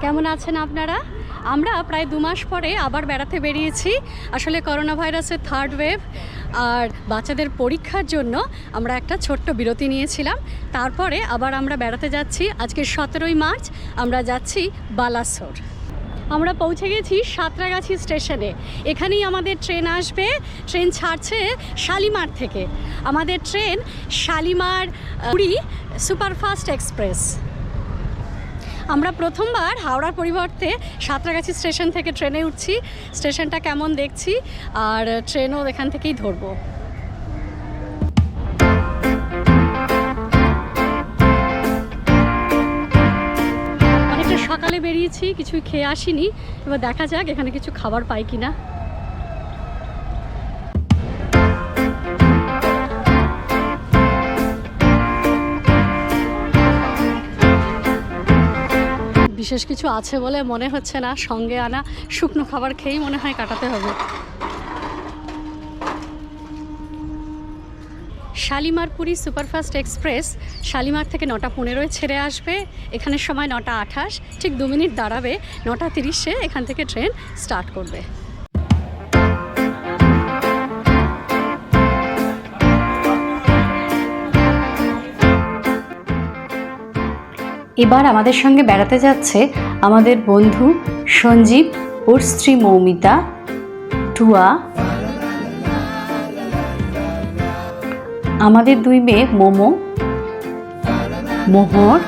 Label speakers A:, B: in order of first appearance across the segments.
A: কেমন আছেন আপনারা? আমরা প্রায় 2 মাস পরে আবার বেড়াতে বেরিয়েছি। আসলে করোনা ভাইরাসের থার্ড ওয়েভ আর বাচ্চাদের পরীক্ষার জন্য আমরা একটা ছোট্ট বিরতি নিয়েছিলাম। তারপরে আবার আমরা বেড়াতে যাচ্ছি। আজকে 17ই মার্চ আমরা যাচ্ছি বালাসোর। আমরা পৌঁছে গেছি সাঁতরাগাছি স্টেশনে। এখানেই আমাদের ট্রেন আসবে। ট্রেন ছাড়ছে শালিমার থেকে। আমাদের train Shalimar Puri superfast express. আমরা প্রথমবার হাওড়ার পরিবর্তে সাঁতরাগাছি স্টেশন থেকে ট্রেনে উঠছি। স্টেশনটা কেমন দেখছি, আর ট্রেনও এখান থেকেই ধরবো। অনেকটা সকালে বেরিয়েছি, কিছুই খেয়ে আসিনি। এবার দেখা যাক এখানে কিছু খাবার পাই কিনা। বিশেষ কিছু আছে বলে মনে হচ্ছে না। সঙ্গে আনা শুকনো খাবার খেয়েই মনে হয় কাটাতে হবে। শালিমার পুরী সুপারফাস্ট এক্সপ্রেস শালিমার থেকে 9টা 15-এ ছেড়ে আসবে। এখানের সময় 9টা 28, ঠিক 2 মিনিট দাঁড়াবে। 9টা 30-এ এখান থেকে ট্রেন স্টার্ট করবে। এবার আমাদের সঙ্গে বেড়াতে যাচ্ছে আমাদের বন্ধু সঞ্জীব, ওর স্ত্রী মৌমিতা, টুয়া, আমাদের 2 মেয়ে মোমো, মোহর,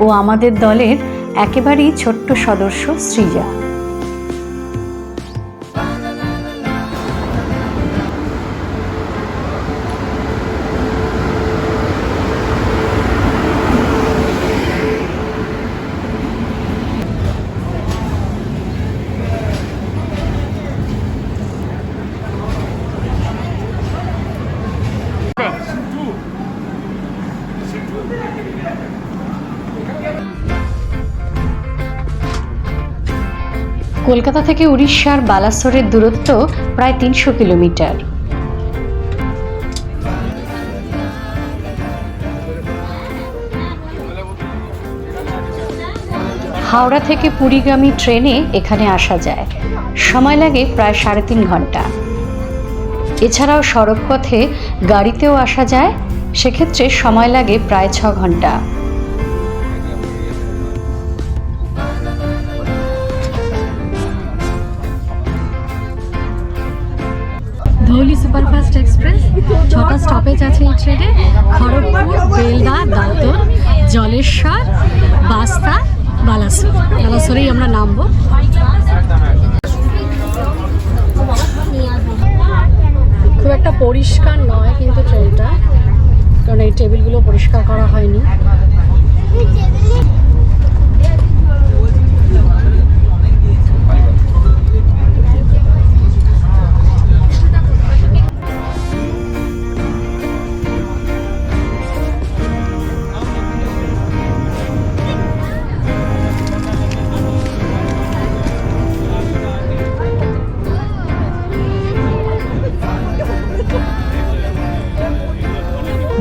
A: ও আমাদের দলের একেবারেই ছোট্ট সদস্য সৃজা। কলকাতা থেকে উড়িষ্যার বালাসোরের দূরত্ব প্রায় 300 কিলোমিটার। হাওড়া থেকে পুরীগামী ট্রেনে এখানে আসা যায়। সময় লাগে প্রায় 3.5 ঘন্টা। এছাড়াও সড়ক পথে গাড়িতেও আসা যায়, সেক্ষেত্রে সময় লাগে প্রায় 6 ঘন্টা। ধৌলি সুপারফাস্ট এক্সপ্রেস 6টা স্টপেজ আছে এই ট্রেনে। খড়গপুর, বেলদা, দাঁতন, জলেশ্বর, বাস্তা, বালাসোর। বালাসোরেই আমরা নামবো। খুব একটা পরিষ্কার নয় কিন্তু ট্রেনটা, কারণ এই টেবিলগুলো পরিষ্কার করা হয়নি।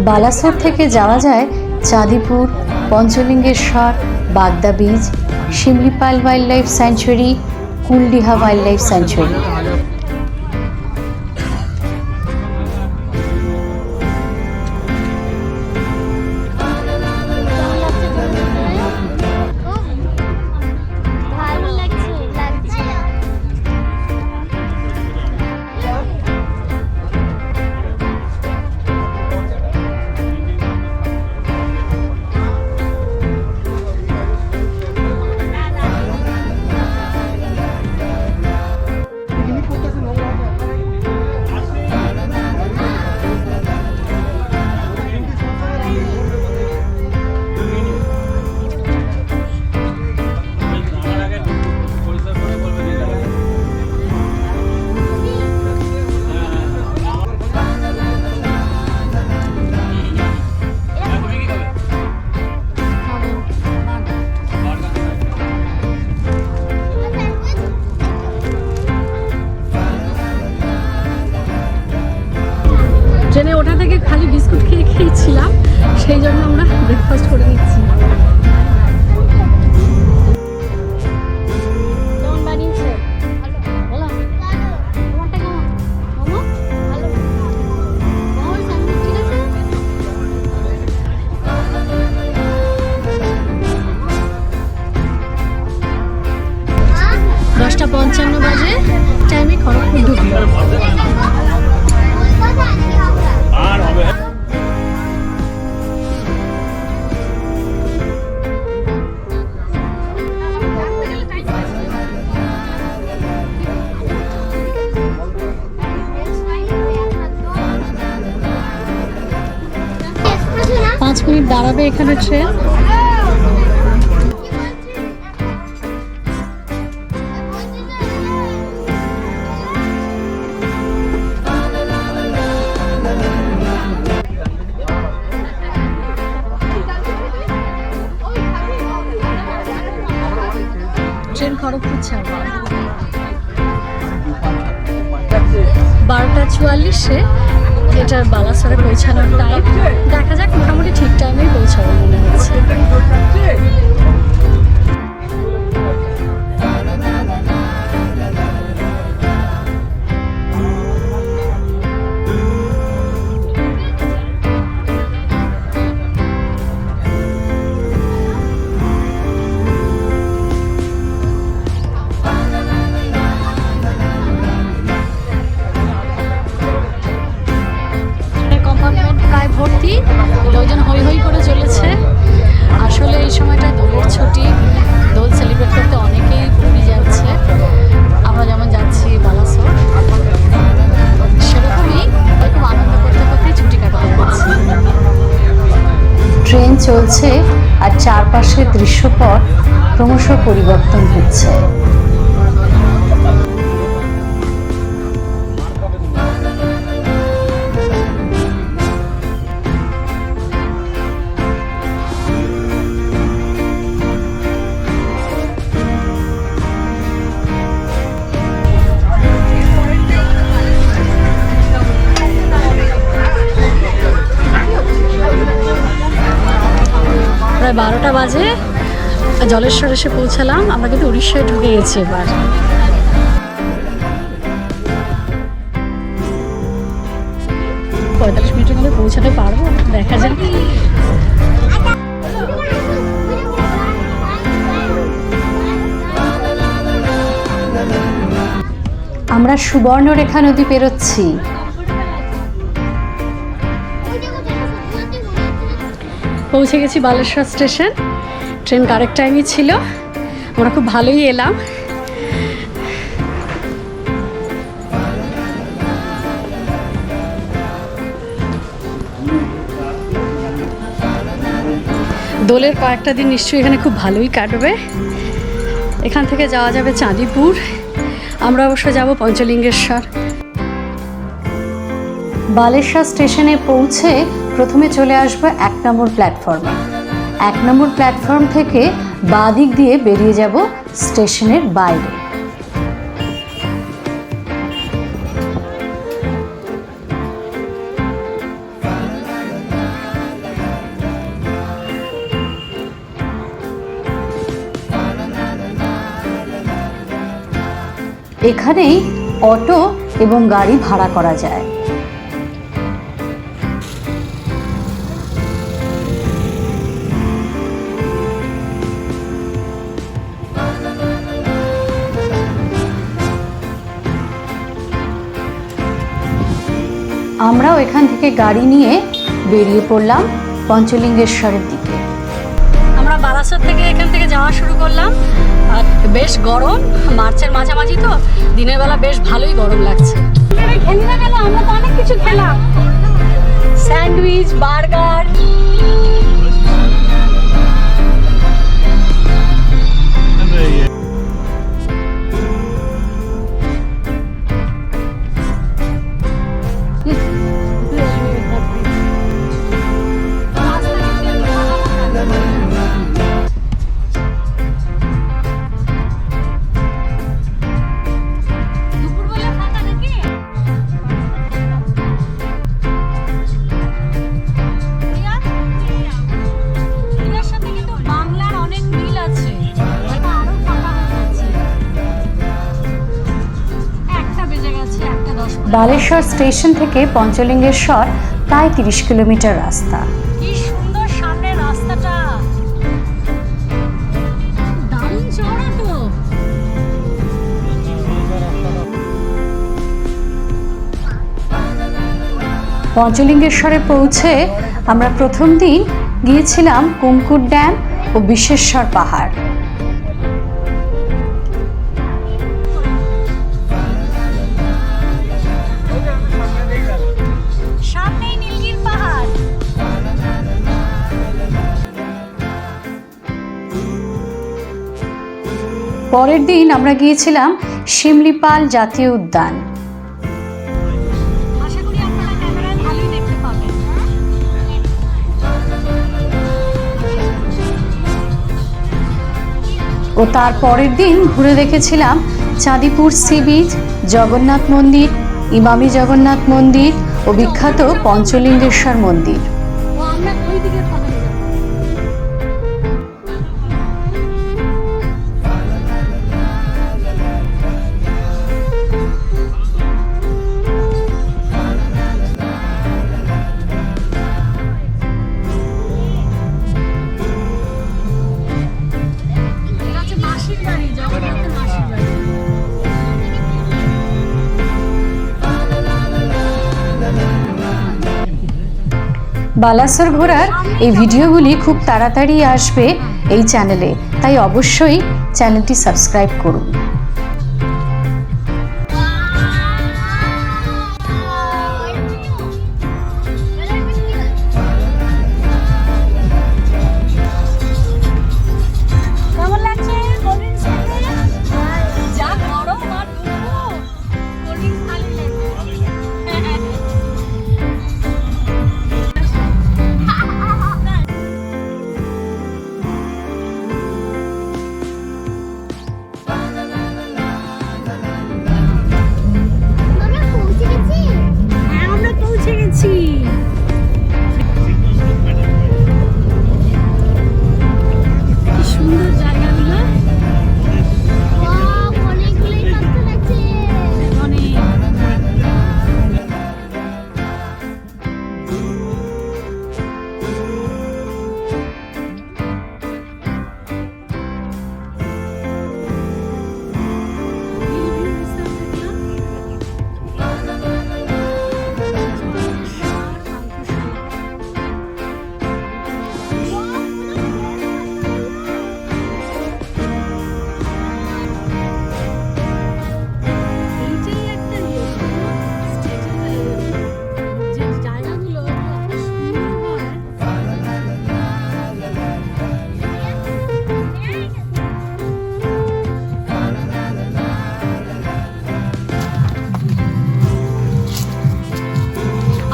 A: বালাসোর থেকে যাওয়া যায় Chandipur, Panchalingeswar, Bagda beach, Similipal wildlife sanctuary, Kuldiha wildlife sanctuary. ট্রেনে ওঠা থেকে খালি বিস্কুট খেয়ে খেয়েছিলাম, সেই জন্য আমরা ব্রেকফাস্ট করে নিচ্ছি। কেমন বানিয়েছে? 10:55 বাজে, টাইমে খড়গপুর ঢুকলো। আর হবে 5 মিনিট দাঁড়াবে এখানে ট্রেন। ট্রেন খড়গপুর ছাড়বে 12:44-এ, এটার বালাসরে পৌঁছানোর টাইম। দেখা যাক, মোটামুটি ঠিক টাইমেই পৌঁছাবো মনে হচ্ছে। ভর্তি লোকজন হই হই করে চলেছে। আসলে এই সময়টা দোলের ছুটি, দোল সেলিব্রেট করতে অনেকেই পুরী যাচ্ছে। আমরা যেমন যাচ্ছি বালাসোর, সেরকমই খুব আনন্দ করতে করতেই ছুটি কাটাতে যাচ্ছি। ট্রেন চলছে আর চারপাশের দৃশ্যপট ক্রমশ পরিবর্তন হচ্ছে। প্রায় 12টা বাজে জলেশ্বর এসে পৌঁছালাম। আমরা কিন্তু উড়িষ্যায় ঢুকে গেছি এবার। 45 মিনিটের মধ্যে পৌঁছাতে পারবো, দেখা যাক। আমরা সুবর্ণরেখা নদী পেরোচ্ছি। পৌঁছে গেছি বালেশ্বর স্টেশন। ট্রেন কারেক্ট টাইমই ছিল, আমরা খুব ভালোই এলাম। দোলের কয়েকটা দিন নিশ্চয়ই এখানে খুব ভালোই কাটবে। এখান থেকে যাওয়া যাবে চাঁদিপুর, আমরা অবশ্য যাব পঞ্চলিঙ্গেশ্বর। বালেশ্বর স্টেশনে পৌঁছে প্রথমে চলে আসবো 1 নম্বর প্ল্যাটফর্মে। 1 নম্বর প্ল্যাটফর্ম থেকে বাঁ দিক দিয়ে বেরিয়ে যাব স্টেশনের বাইরে। এখানেই অটো এবং গাড়ি ভাড়া করা যায়। আমরাও এখান থেকে গাড়ি নিয়ে বেরিয়ে পড়লাম পঞ্চলিঙ্গেশ্বরের দিকে। আমরা বারাসাত থেকে এখান থেকে যাওয়া শুরু করলাম। আর বেশ গরম, মার্চের মাঝামাঝি তো, দিনের বেলা বেশ ভালোই গরম লাগছে। খেলি না কেন, আমরা তো অনেক কিছু খেলাম, স্যান্ডউইচ, বার্গার। বালেশ্বর স্টেশন থেকে পঞ্চলিঙ্গেশ্বর প্রায় 30 কিলোমিটার রাস্তা। কি সুন্দর সামনে রাস্তাটা, দারুণ চওড়া তো। পঞ্চলিঙ্গেশ্বরে পৌঁছে আমরা প্রথম দিন গিয়েছিলাম কুমকুট ড্যাম ও বিশ্বেশ্বর পাহাড়। পরের দিন আমরা গিয়েছিলাম শিমলিপাল জাতীয় উদ্যান। ও তার পরের দিন ঘুরে দেখেছিলাম চাঁদিপুর সি বিচ, জগন্নাথ মন্দির, ইমামি জগন্নাথ মন্দির ও বিখ্যাত পঞ্চলিঙ্গেশ্বর মন্দির। বালাসোর ঘোরার এই ভিডিওগুলি খুব তাড়াতাড়ি আসবে এই চ্যানেলে, তাই অবশ্যই চ্যানেলটি সাবস্ক্রাইব করুন।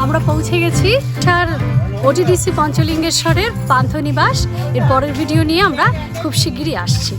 A: আমরা পৌঁছে গেছি ওটিডিসি পঞ্চলিঙ্গেশ্বরের পান্থনিবাস। এর পরের ভিডিও নিয়ে আমরা খুব শিগগিরই আসছি।